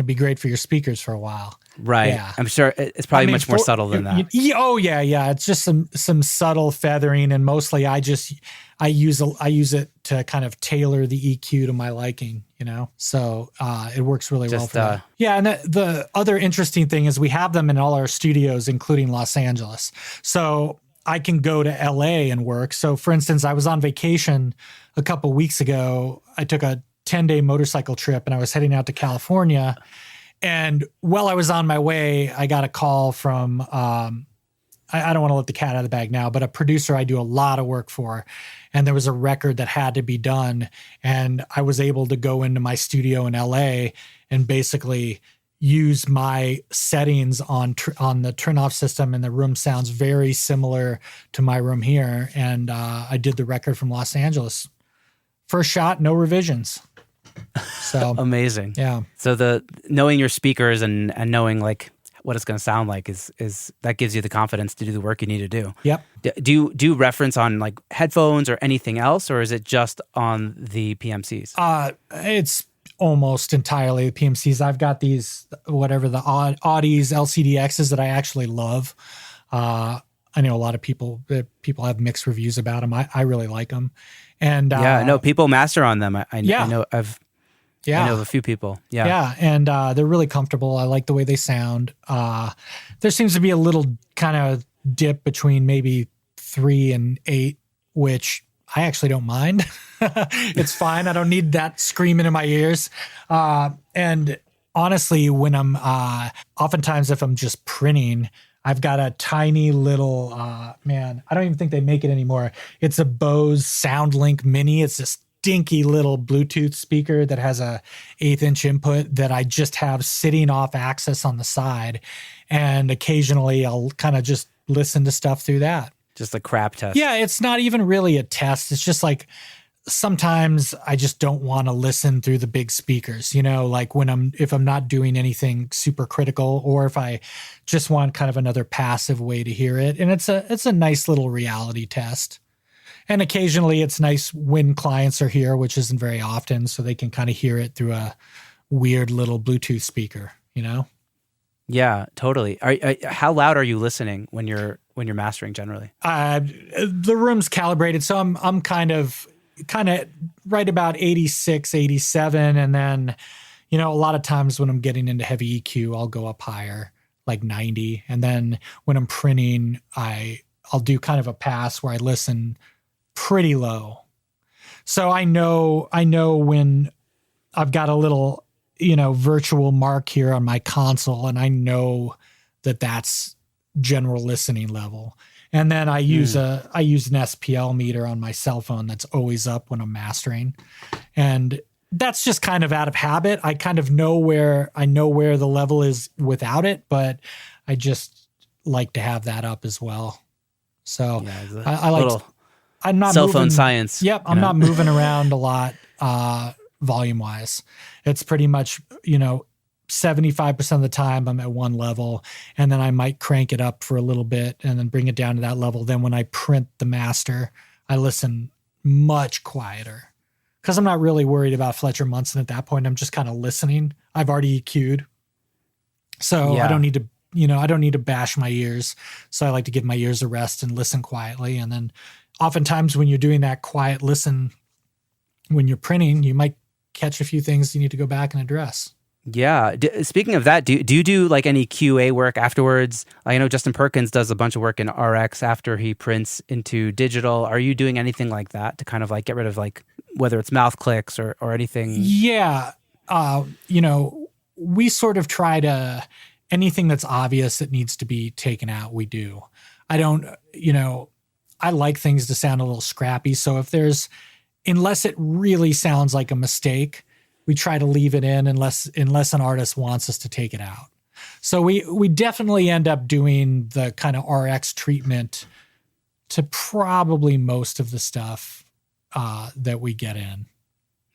be great for your speakers for a while. Right. Yeah. I'm sure it's probably much more subtle than that. Oh yeah. It's just some subtle feathering, and mostly I use it to kind of tailor the EQ to my liking, So it works really well for that. Yeah, and the other interesting thing is we have them in all our studios, including Los Angeles. So I can go to LA and work. So for instance, I was on vacation a couple weeks ago. I took a 10-day motorcycle trip and I was heading out to California. And while I was on my way, I got a call from, I don't want to let the cat out of the bag now, but a producer I do a lot of work for. And there was a record that had to be done. And I was able to go into my studio in LA and basically use my settings on the turn-off system. And the room sounds very similar to my room here. And I did the record from Los Angeles. First shot, no revisions. So amazing. Yeah. So the knowing your speakers and knowing like what it's going to sound like is that gives you the confidence to do the work you need to do. Yep. Do you reference on like headphones or anything else, or is it just on the PMCs? It's almost entirely the PMCs. I've got these, whatever, the Audis, LCDXs that I actually love. I know a lot of people have mixed reviews about them. I really like them. And no, people master on them. I know Yeah. I know of a few people. Yeah. Yeah. And they're really comfortable. I like the way they sound. There seems to be a little kind of dip between maybe 3 and 8, which I actually don't mind. It's fine. I don't need that screaming in my ears. And honestly, when I'm oftentimes if I'm just printing, I've got a tiny little, I don't even think they make it anymore. It's a Bose SoundLink Mini. It's this dinky little Bluetooth speaker that has a 1/8 inch input that I just have sitting off axis on the side. And occasionally I'll kind of just listen to stuff through that. Just a crap test. Yeah, it's not even really a test. It's just like sometimes I just don't want to listen through the big speakers, like if I'm not doing anything super critical, or if I just want kind of another passive way to hear it. And it's a nice little reality test. And occasionally it's nice when clients are here, which isn't very often, so they can kind of hear it through a weird little Bluetooth speaker, Yeah, totally. How loud are you listening when you're mastering generally? The room's calibrated, so I'm kind of right about 86, 87. And then, a lot of times when I'm getting into heavy EQ, I'll go up higher, like 90. And then when I'm printing, I'll do kind of a pass where I listen pretty low. So I know when I've got a little, virtual mark here on my console, and I know that that's general listening level. And then I use an SPL meter on my cell phone that's always up when I'm mastering. And that's just kind of out of habit. I kind of know where the level is without it, but I just like to have that up as well. So I like I'm not cell moving, phone science. Yep. I'm not moving around a lot volume wise. It's pretty much, 75% of the time I'm at one level, and then I might crank it up for a little bit and then bring it down to that level. Then when I print the master, I listen much quieter because I'm not really worried about Fletcher Munson at that point. I'm just kind of listening. I've already EQ'd. So I don't need to bash my ears. So I like to give my ears a rest and listen quietly. And then oftentimes when you're doing that quiet listen, when you're printing, you might catch a few things you need to go back and address. Yeah. Speaking of that, do you do like any QA work afterwards? I know Justin Perkins does a bunch of work in RX after he prints into digital. Are you doing anything like that to kind of like get rid of like whether it's mouth clicks or anything? Yeah. We sort of try to, anything that's obvious that needs to be taken out, we do. I don't, I like things to sound a little scrappy. So unless it really sounds like a mistake, we try to leave it in unless an artist wants us to take it out. So we definitely end up doing the kind of RX treatment to probably most of the stuff that we get in.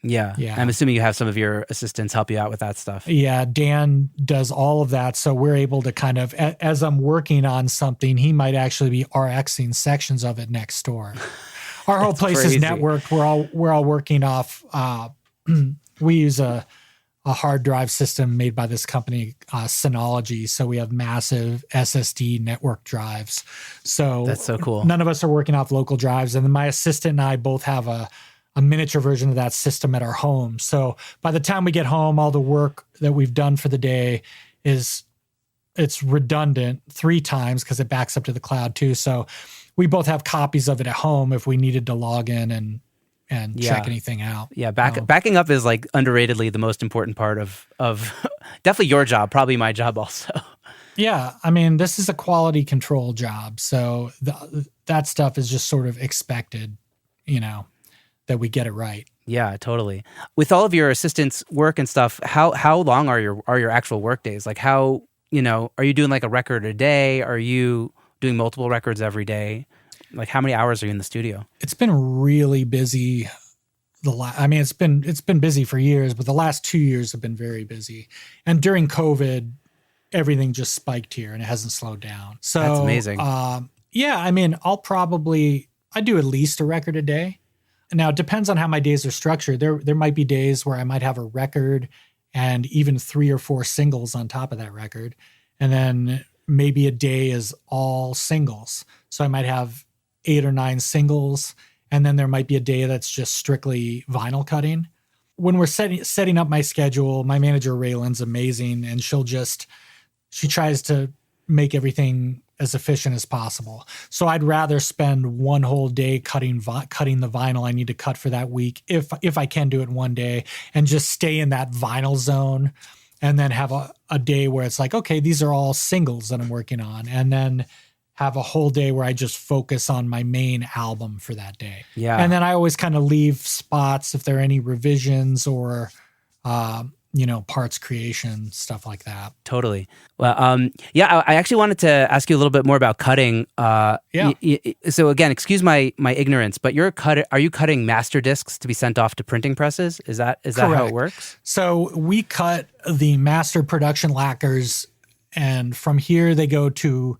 Yeah. I'm assuming you have some of your assistants help you out with that stuff. Yeah, Dan does all of that. So we're able to kind of, as I'm working on something, he might actually be RXing sections of it next door. Our whole place is networked. We're all working off. We use a a hard drive system made by this company, Synology. So we have massive SSD network drives. So that's so cool. None of us are working off local drives. And then my assistant and I both have a miniature version of that system at our home. So by the time we get home, all the work that we've done for the day it's redundant 3 times because it backs up to the cloud too. So we both have copies of it at home if we needed to log in and check anything out. Yeah, backing up is like underratedly the most important part of definitely your job, probably my job also. Yeah, I mean, this is a quality control job, so that stuff is just sort of expected, that we get it right. Yeah, totally. With all of your assistants' work and stuff, how long are your actual work days? Like how, are you doing like a record a day? Are you doing multiple records every day? Like how many hours are you in the studio? It's been really busy. It's been busy for years, but the last 2 years have been very busy. And during COVID, everything just spiked here and it hasn't slowed down. So that's amazing. Yeah, I mean, I do at least a record a day. Now it depends on how my days are structured. There might be days where I might have a record and even 3 or 4 singles on top of that record. And then maybe a day is all singles. So I might have 8 or 9 singles. And then there might be a day that's just strictly vinyl cutting. When we're setting up my schedule, my manager Raylan's amazing. And she tries to make everything as efficient as possible. So I'd rather spend one whole day cutting the vinyl I need to cut for that week, if I can do it one day, and just stay in that vinyl zone, and then have a day where it's like, okay, these are all singles that I'm working on, and then have a whole day where I just focus on my main album for that day. Yeah. And then I always kind of leave spots if there are any revisions or parts creation, stuff like that. Totally. Well, I actually wanted to ask you a little bit more about cutting. So again, excuse my ignorance, but are you cutting master discs to be sent off to printing presses? Is that how it works? So we cut the master production lacquers, and from here they go to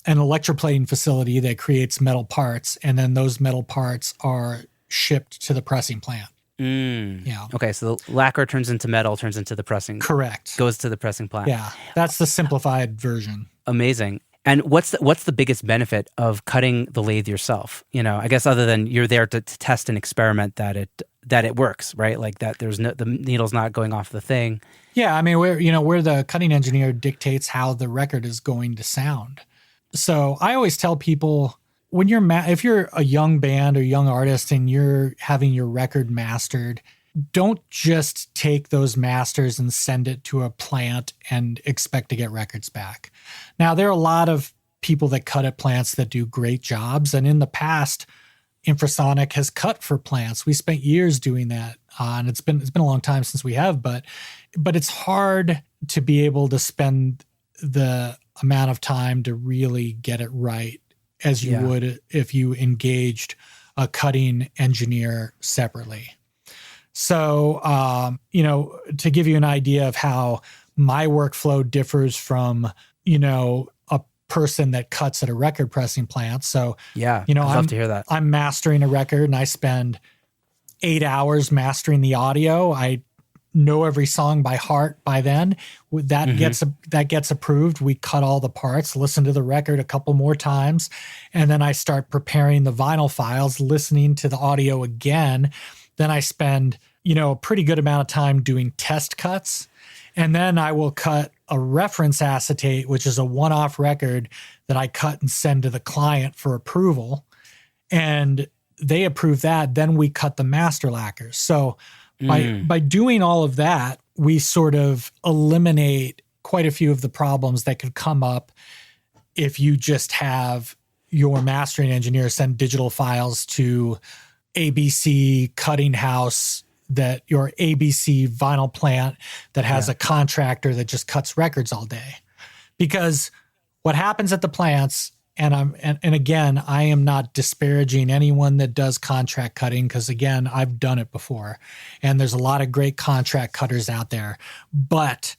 an electroplating facility that creates metal parts, and then those metal parts are shipped to the pressing plant. Yeah. Okay, so the lacquer turns into metal, turns into the pressing. Correct. Goes to the pressing plant. Yeah, that's the simplified version. Amazing. And what's the biggest benefit of cutting the lathe yourself? I guess other than you're there to test and experiment that it works, right? Like that the needle's not going off the thing. Yeah, I mean, where the cutting engineer dictates how the record is going to sound. So I always tell people, if you're a young band or young artist and you're having your record mastered, don't just take those masters and send it to a plant and expect to get records back. Now, there are a lot of people that cut at plants that do great jobs. And in the past, Infrasonic has cut for plants. We spent years doing that. And it's been a long time since we have, but it's hard to be able to spend the amount of time to really get it right as you would if you engaged a cutting engineer separately. So, to give you an idea of how my workflow differs from, a person that cuts at a record pressing plant. So, I'd love to hear that. I'm mastering a record and I spend 8 hours mastering the audio. I know every song by heart by then. That gets approved. We cut all the parts, listen to the record a couple more times, and then I start preparing the vinyl files, listening to the audio again. Then I spend, a pretty good amount of time doing test cuts. And then I will cut a reference acetate, which is a one-off record that I cut and send to the client for approval. And they approve that. Then we cut the master lacquers. So by doing all of that, we sort of eliminate quite a few of the problems that could come up if you just have your mastering engineer send digital files to ABC cutting house, that your ABC vinyl plant that has a contractor that just cuts records all day. Because what happens at the plants, and again, I am not disparaging anyone that does contract cutting, because again, I've done it before, and there's a lot of great contract cutters out there, but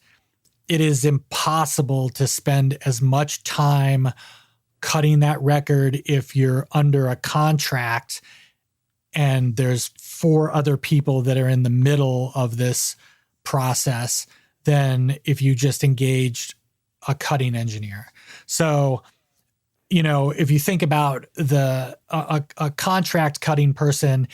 it is impossible to spend as much time cutting that record if you're under a contract and there's 4 other people that are in the middle of this process than if you just engaged a cutting engineer. So, if you think about a contract cutting person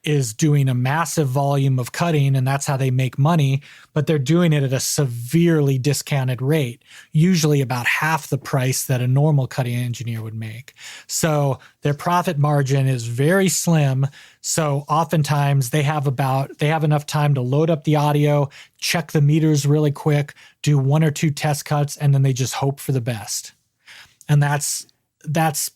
is doing a massive volume of cutting, and that's how they make money, but they're doing it at a severely discounted rate, usually about half the price that a normal cutting engineer would make. So their profit margin is very slim. So oftentimes they have enough time to load up the audio, check the meters really quick, do 1 or 2 test cuts, and then they just hope for the best. And that's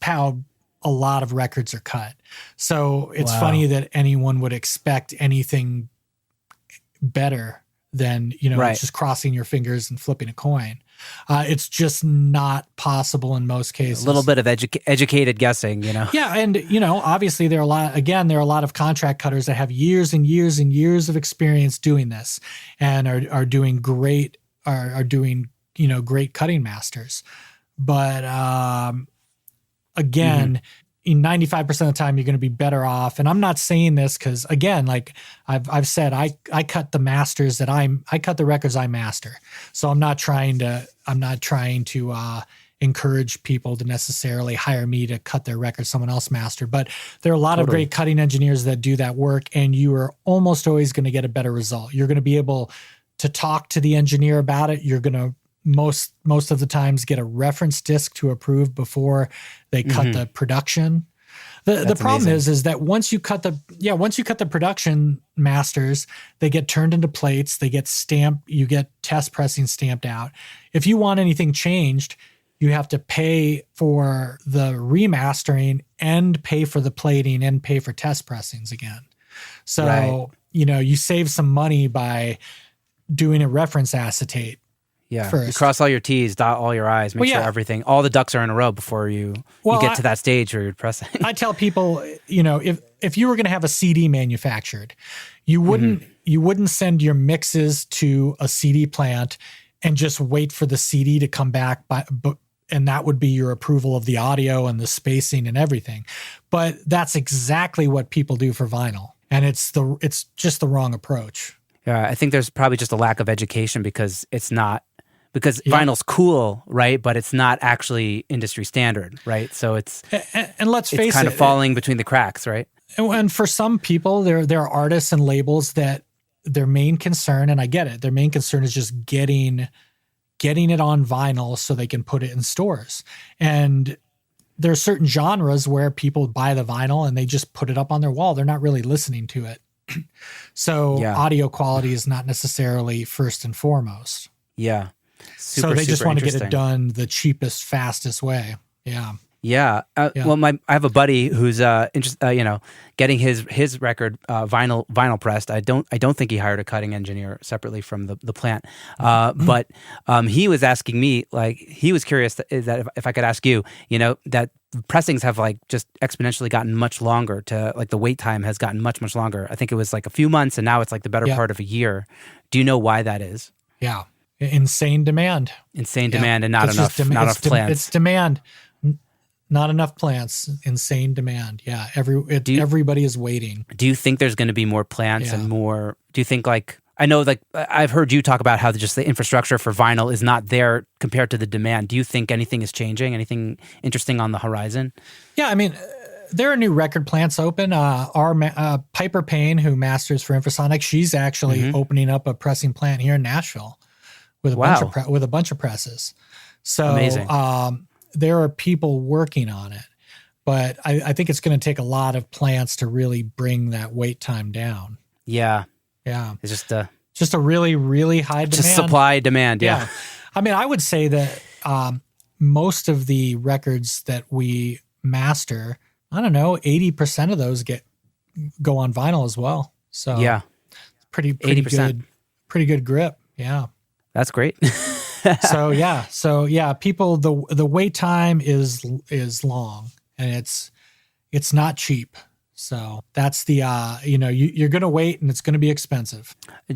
how a lot of records are cut. So it's funny that anyone would expect anything better than, just crossing your fingers and flipping a coin. It's just not possible in most cases. A little bit of educated guessing, Yeah. And, obviously there are a lot of contract cutters that have years and years and years of experience doing this and are doing great, great cutting masters. But, again, in 95% of the time, you're going to be better off. And I'm not saying this because, again, like I've said, I cut the masters that I cut the records I master. So I'm not trying to encourage people to necessarily hire me to cut their records someone else mastered. But there are a lot of great cutting engineers that do that work, and you are almost always going to get a better result. You're going to be able to talk to the engineer about it. You're going to most of the times get a reference disc to approve before they cut the production. The problem is that once you cut the production masters, they get turned into plates, they get stamped, you get test pressing stamped out. If you want anything changed, you have to pay for the remastering and pay for the plating and pay for test pressings again. So, you save some money by doing a reference acetate. Yeah, first. You cross all your T's, dot all your I's, make sure everything, all the ducks are in a row before you get to that stage where you're pressing. I tell people, if you were going to have a CD manufactured, you wouldn't send your mixes to a CD plant and just wait for the CD to come back, and that would be your approval of the audio and the spacing and everything. But that's exactly what people do for vinyl, and it's just the wrong approach. Yeah, I think there's probably just a lack of education because vinyl's cool, right? But it's not actually industry standard, right? So it's let's face it, it's kind of falling between the cracks, right? And for some people, there are artists and labels that their main concern, and I get it, their main concern is just getting it on vinyl so they can put it in stores. And there are certain genres where people buy the vinyl and they just put it up on their wall. They're not really listening to it. So audio quality is not necessarily first and foremost. Yeah. So they just want to get it done the cheapest, fastest way. Yeah. Yeah. Well, I have a buddy who's getting his record vinyl pressed. I don't think he hired a cutting engineer separately from the plant. But he was asking me, like, he was curious that if I could ask you, that pressings have like just exponentially gotten much longer to like the wait time has gotten much, much longer. I think it was like a few months and now it's like the better part of a year. Do you know why that is? Yeah. Insane demand. Demand and not enough plants. It's demand. Not enough plants, insane demand. Yeah, everybody is waiting. Do you think there's going to be more plants and more? Do you think I know I've heard you talk about how just the infrastructure for vinyl is not there compared to the demand. Do you think anything is changing? Anything interesting on the horizon? Yeah, I mean, there are new record plants open. Our Piper Payne, who masters for Infrasonic, she's actually opening up a pressing plant here in Nashville with a bunch of presses. So amazing. There are people working on it, but I think it's going to take a lot of plants to really bring that wait time down. Yeah. Yeah. It's just a really, really high demand. Just supply demand. Yeah. I mean, I would say that most of the records that we master, I don't know, 80% of those go on vinyl as well. So yeah, pretty 80%. Pretty good grip. Yeah. That's great. So people, the wait time is long and it's not cheap. So that's the you're going to wait and it's going to be expensive.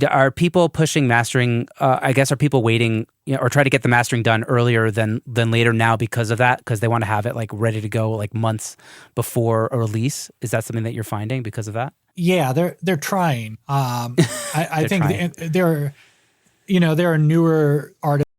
Are people pushing mastering? I guess are people waiting or try to get the mastering done earlier than later now because of that? Because they want to have it like ready to go like months before a release. Is that something that you're finding because of that? Yeah, they're trying. I think trying. there are newer artists